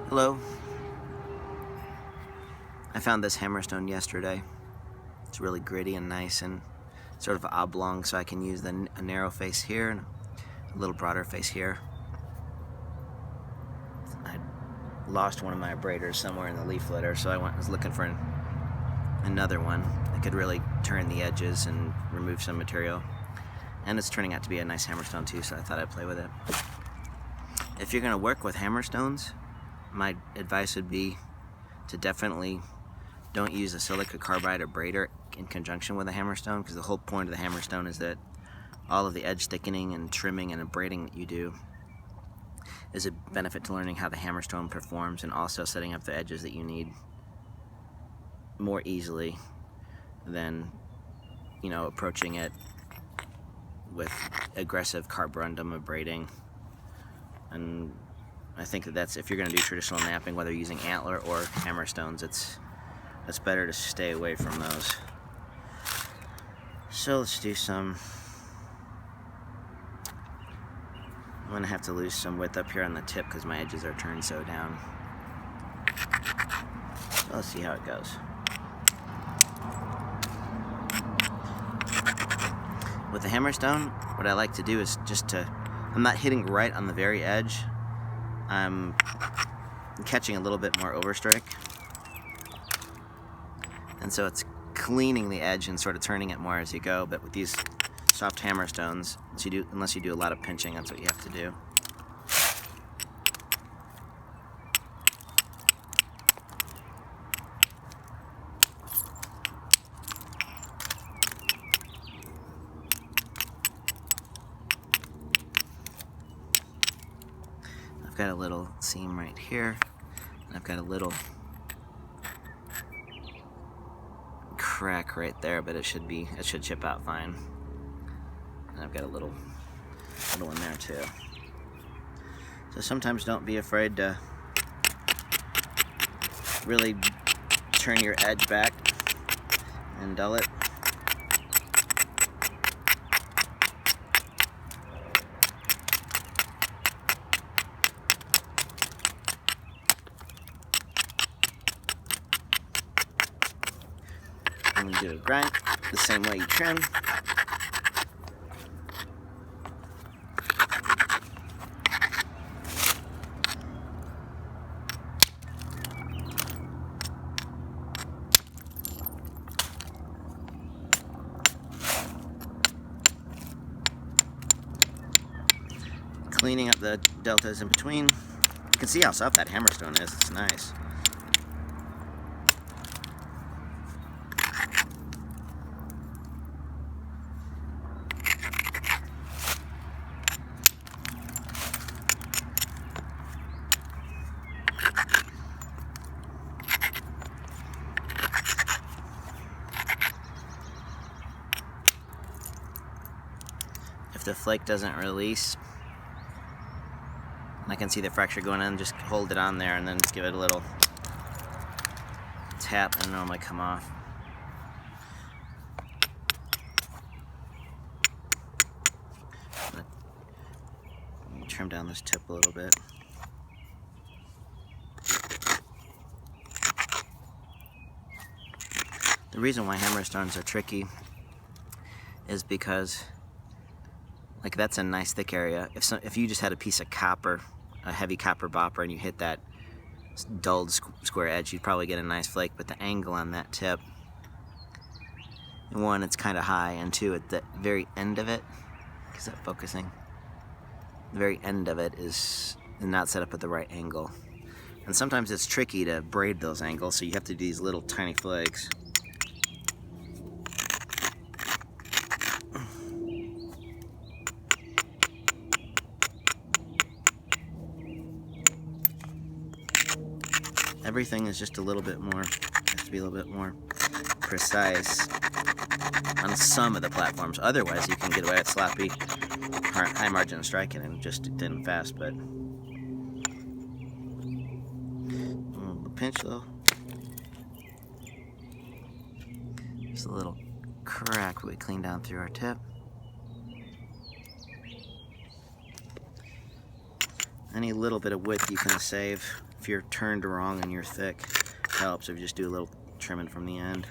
Hello. I found this hammerstone yesterday. It's really gritty and nice and sort of oblong, so I can use a narrow face here and a little broader face here. I lost one of my abraders somewhere in the leaf litter, so I was looking for another one that could really turn the edges and remove some material. And it's turning out to be a nice hammerstone too, so I thought I'd play with it. If you're going to work with hammerstones, my advice would be to definitely don't use a silica carbide abrader in conjunction with a hammerstone, because the whole point of the hammerstone is that all of the edge thickening and trimming and abrading that you do is a benefit to learning how the hammerstone performs, and also setting up the edges that you need more easily than, approaching it with aggressive carborundum abrading. And I think that's if you're going to do traditional knapping, whether using antler or hammerstones, it's better to stay away from those. So let's do some. I'm going to have to lose some width up here on the tip because my edges are turned so down. So let's see how it goes. With the hammerstone, what I like to do is I'm not hitting right on the very edge. I'm catching a little bit more overstrike. And so cleaning the edge and sort of turning it more as you go. But with these soft hammerstones, unless you do a lot of pinching, that's what you have to do. I've got a little seam right here, and I've got a little crack right there, but it should chip out fine. And I've got a little one there too. So sometimes don't be afraid to really turn your edge back and dull it. And you do a grind the same way you trim. Cleaning up the deltas in between. You can see how soft that hammerstone is. It's nice. If the flake doesn't release, I can see the fracture going in, just hold it on there and then give it a little tap and it'll normally come off. Trim down this tip a little bit. The reason why hammerstones are tricky is because, that's a nice thick area. If you just had a piece of copper, a heavy copper bopper, and you hit that dulled square edge, you'd probably get a nice flake. But the angle on that tip, one, it's kind of high, and two, at the very end of it, is that focusing? The very end of it is not set up at the right angle. And sometimes it's tricky to braid those angles, so you have to do these little tiny flakes. Everything is just a little bit more, has to be a little bit more precise on some of the platforms. Otherwise, you can get away with sloppy, high margin striking and just thin fast. But the pinch though, just a little crack we clean down through our tip. Any little bit of width you can save if you're turned wrong and you're thick helps if you just do a little trimming from the end.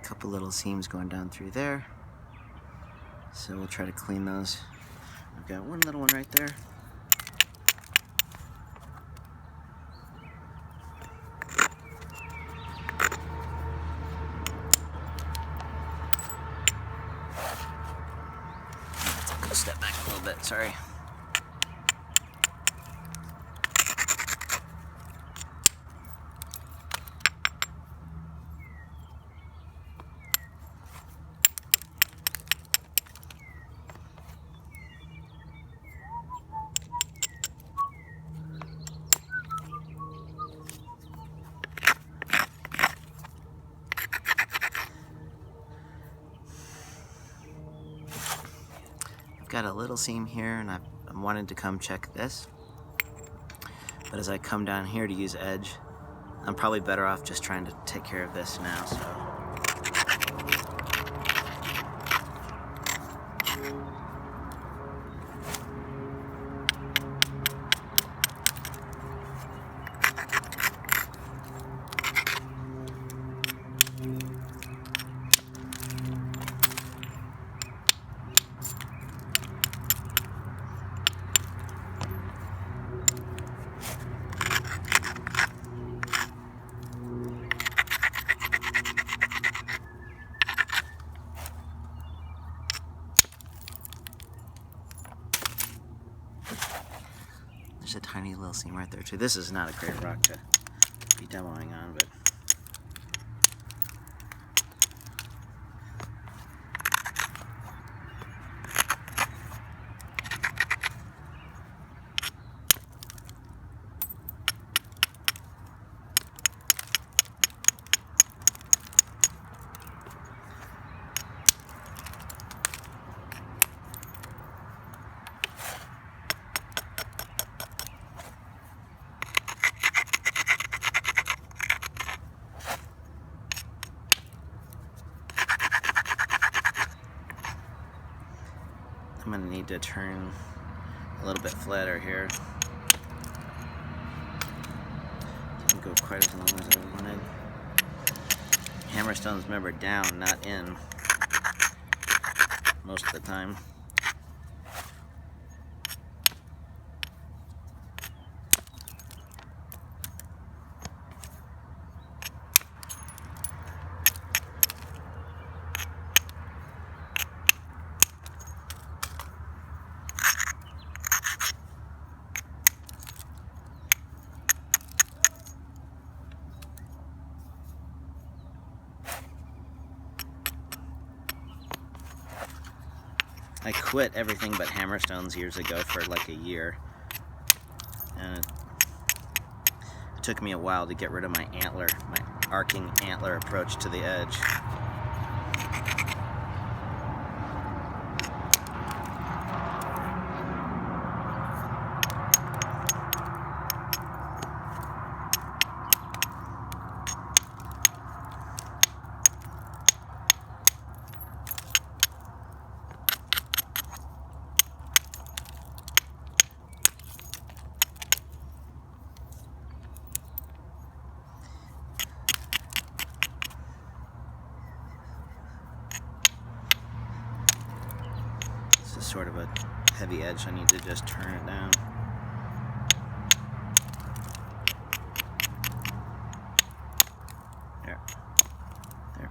Couple little seams going down through there, so we'll try to clean those. I've got one little one right there. Let's step back a little bit, sorry. Got a little seam here, and I'm wanting to come check this, but as I come down here to use edge, I'm probably better off just trying to take care of this now. So there's a tiny little seam right there too. This is not a great rock to be demoing on, but I'm going to need to turn a little bit flatter here. Didn't go quite as long as I wanted. Hammerstone's, remember, down, not in, most of the time. I quit everything but hammerstones years ago for like a year, and it took me a while to get rid of my antler, my arcing antler approach to the edge. Sort of a heavy edge, I need to just turn it down. There. There.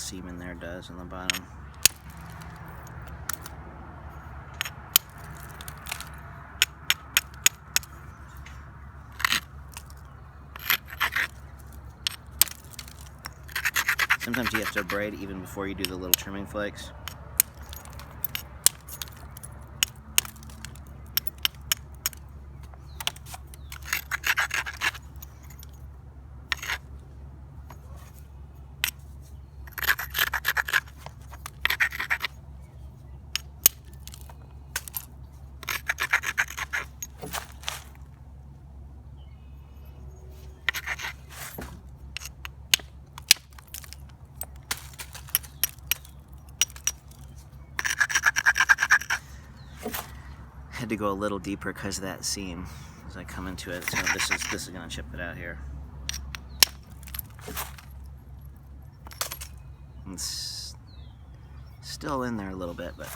seam in there does on the bottom. Sometimes you have to braid even before you do the little trimming flakes. Had to go a little deeper because of that seam as I come into it. So this is going to chip it out here. It's still in there a little bit, but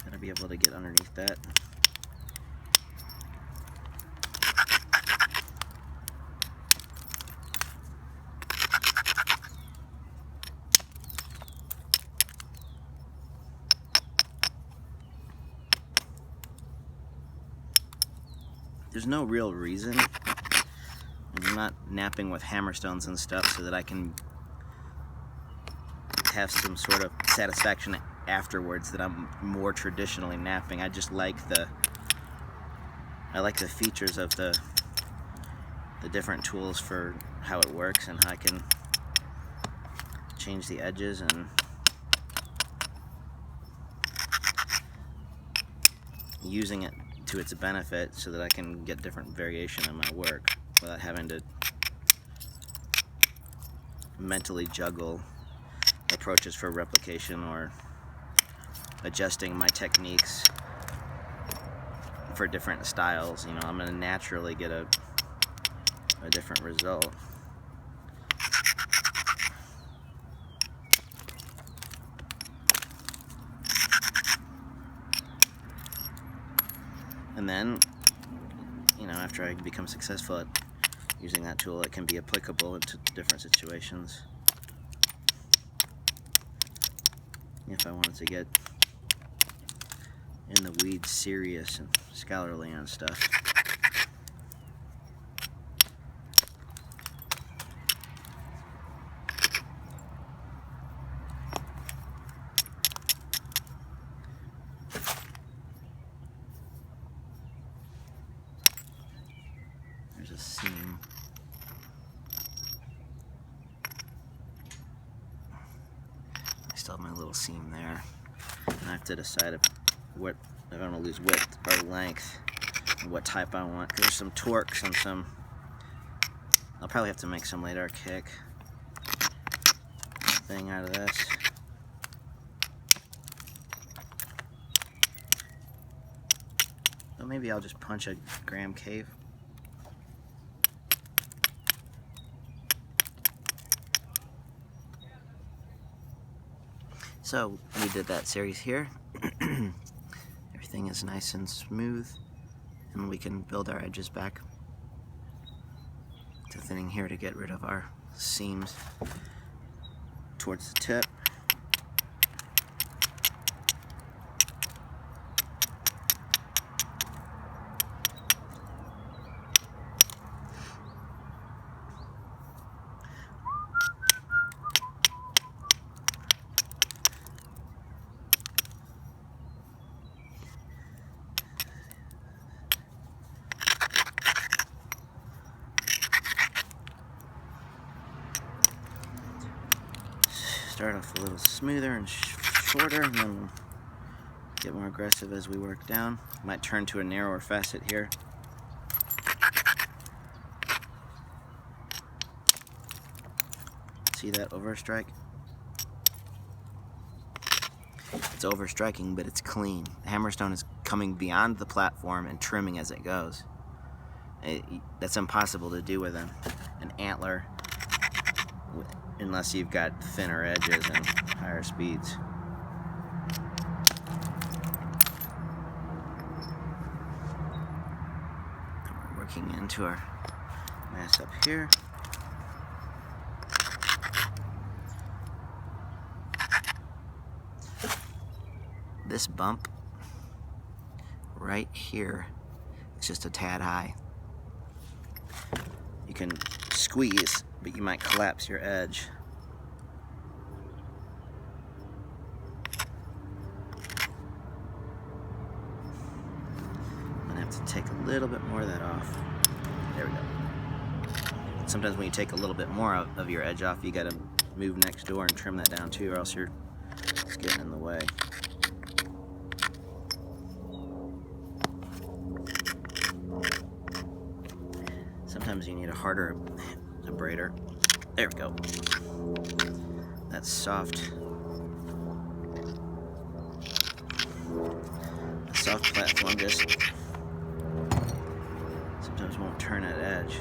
gotta be able to get underneath that. There's no real reason. I'm not napping with hammerstones and stuff so that I can have some sort of satisfaction afterwards that I'm more traditionally napping. I just like the features of the different tools for how it works and how I can change the edges and using it to its benefit so that I can get different variation in my work without having to mentally juggle approaches for replication or adjusting my techniques for different styles. You know, I'm going to naturally get a different result. And then, you know, after I become successful at using that tool, it can be applicable into different situations. If I wanted to get in the weeds serious and scholarly on stuff. There's a seam. I still have my little seam there. And I have to decide if I want to lose width or length and what type I want. Because there's some torques and some... I'll probably have to make some later kick thing out of this. But maybe I'll just punch a Graham Cave. So we did that series here. Everything is nice and smooth, and we can build our edges back to thinning here to get rid of our seams towards the tip. Start off a little smoother and shorter, and then we'll get more aggressive as we work down. Might turn to a narrower facet here. See that overstrike? It's overstriking, but it's clean. The hammerstone is coming beyond the platform and trimming as it goes. That's impossible to do with an antler, unless you've got thinner edges and higher speeds. We're working into our mass up here. this bump right here is just a tad high. You can squeeze, but you might collapse your edge. I'm gonna have to take a little bit more of that off. There we go. Sometimes when you take a little bit more of your edge off, you gotta move next door and trim that down too, or else it's getting in the way. Sometimes you need a harder abrader. There we go. That soft platform just sometimes won't turn that edge.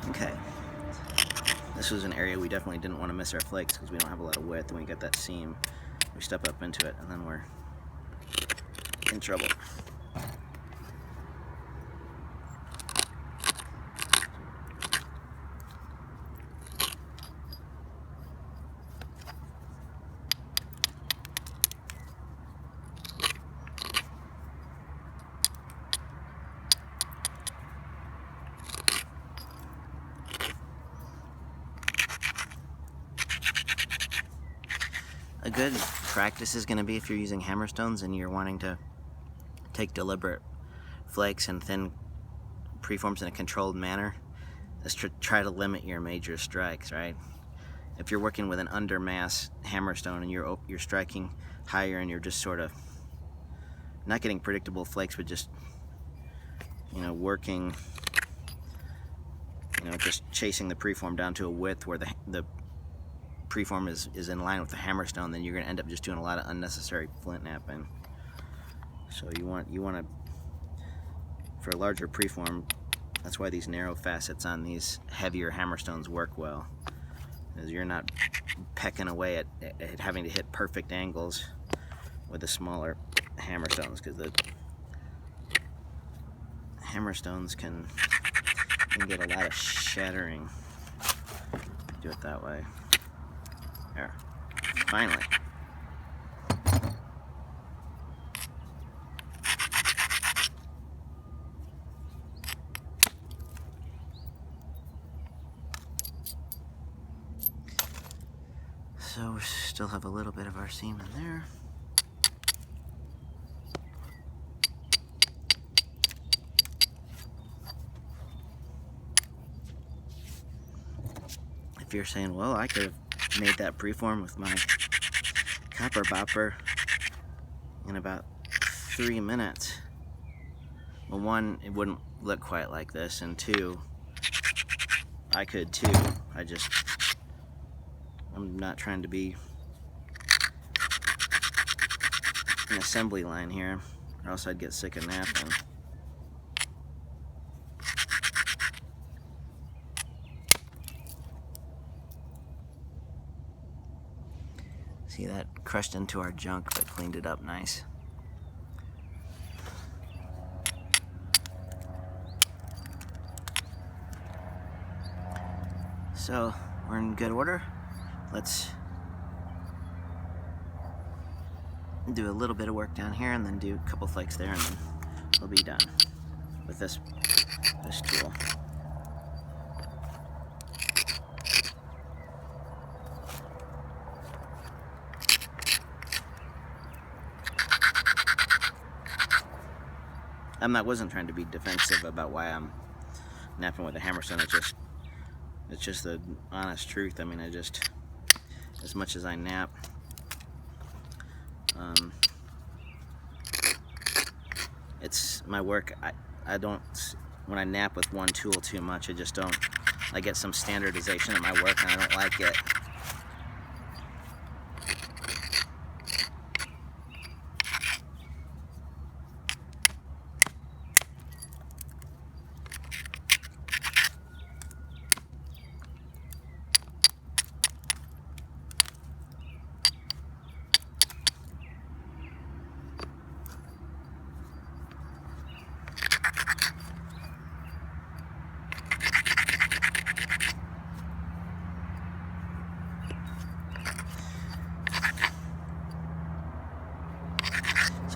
Okay, this was an area we definitely didn't want to miss our flakes because we don't have a lot of width, and we get that seam, we step up into it, and then we're in trouble. A good practice is going to be if you're using hammerstones and you're wanting to take deliberate flakes and thin preforms in a controlled manner, is to try to limit your major strikes, right? If you're working with an undermass hammerstone and you're striking higher and you're just sort of not getting predictable flakes, but just, you know, working, you know, just chasing the preform down to a width where the preform is in line with the hammerstone, then you're going to end up just doing a lot of unnecessary flint napping. So you want to, for a larger preform, that's why these narrow facets on these heavier hammerstones work well, is you're not pecking away at having to hit perfect angles with the smaller hammerstones, because the hammerstones can get a lot of shattering if you do it that way. There, finally. So we still have a little bit of our seam in there. If you're saying, well, I could have made that preform with my copper bopper in about 3 minutes. Well, one, it wouldn't look quite like this, and two, I could too. I'm not trying to be an assembly line here, or else I'd get sick of napping. See, that crushed into our junk, but cleaned it up nice. So, we're in good order. Let's do a little bit of work down here and then do a couple flakes there, and then we'll be done with this tool. I wasn't trying to be defensive about why I'm napping with a hammerstone. It's just the honest truth. I mean, as much as I nap, it's my work. I don't, when I nap with one tool too much, I get some standardization in my work, and I don't like it.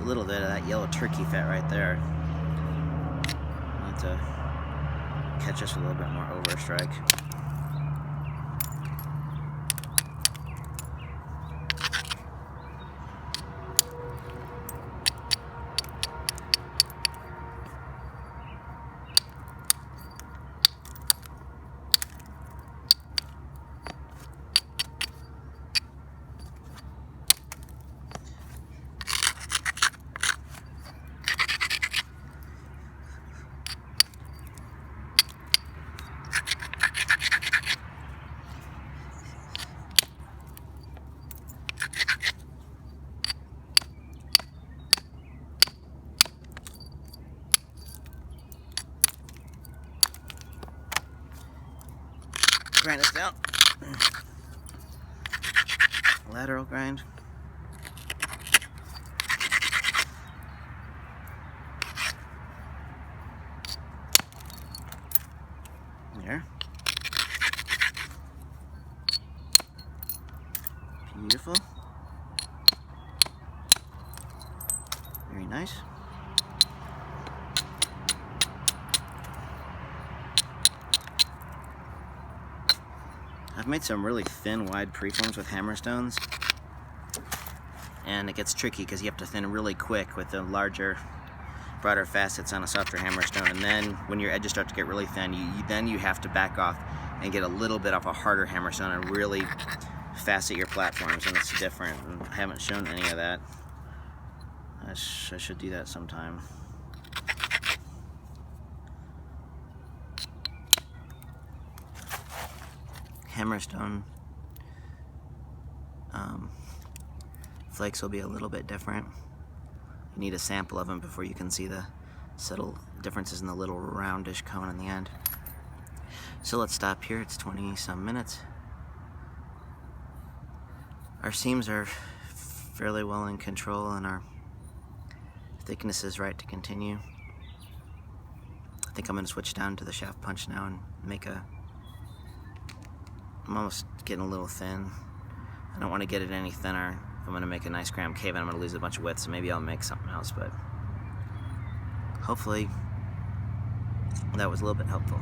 little bit of that yellow turkey fat right there. I'll have to catch us a little bit more overstrike. Grind this down. Lateral grind. There. Beautiful. Very nice. I've made some really thin, wide preforms with hammerstones, and it gets tricky because you have to thin really quick with the larger, broader facets on a softer hammerstone, and then when your edges start to get really thin, you have to back off and get a little bit off a harder hammerstone and really facet your platforms, and it's different. And I haven't shown any of that. I should do that sometime. Hammerstone flakes will be a little bit different. You need a sample of them before you can see the subtle differences in the little roundish cone in the end. So let's stop here. It's 20 some minutes. Our seams are fairly well in control and our thickness is right to continue. I think I'm going to switch down to the shaft punch now and make a... I'm almost getting a little thin. I don't want to get it any thinner. If I'm going to make a nice cram cave, and I'm going to lose a bunch of width, so maybe I'll make something else, but hopefully that was a little bit helpful.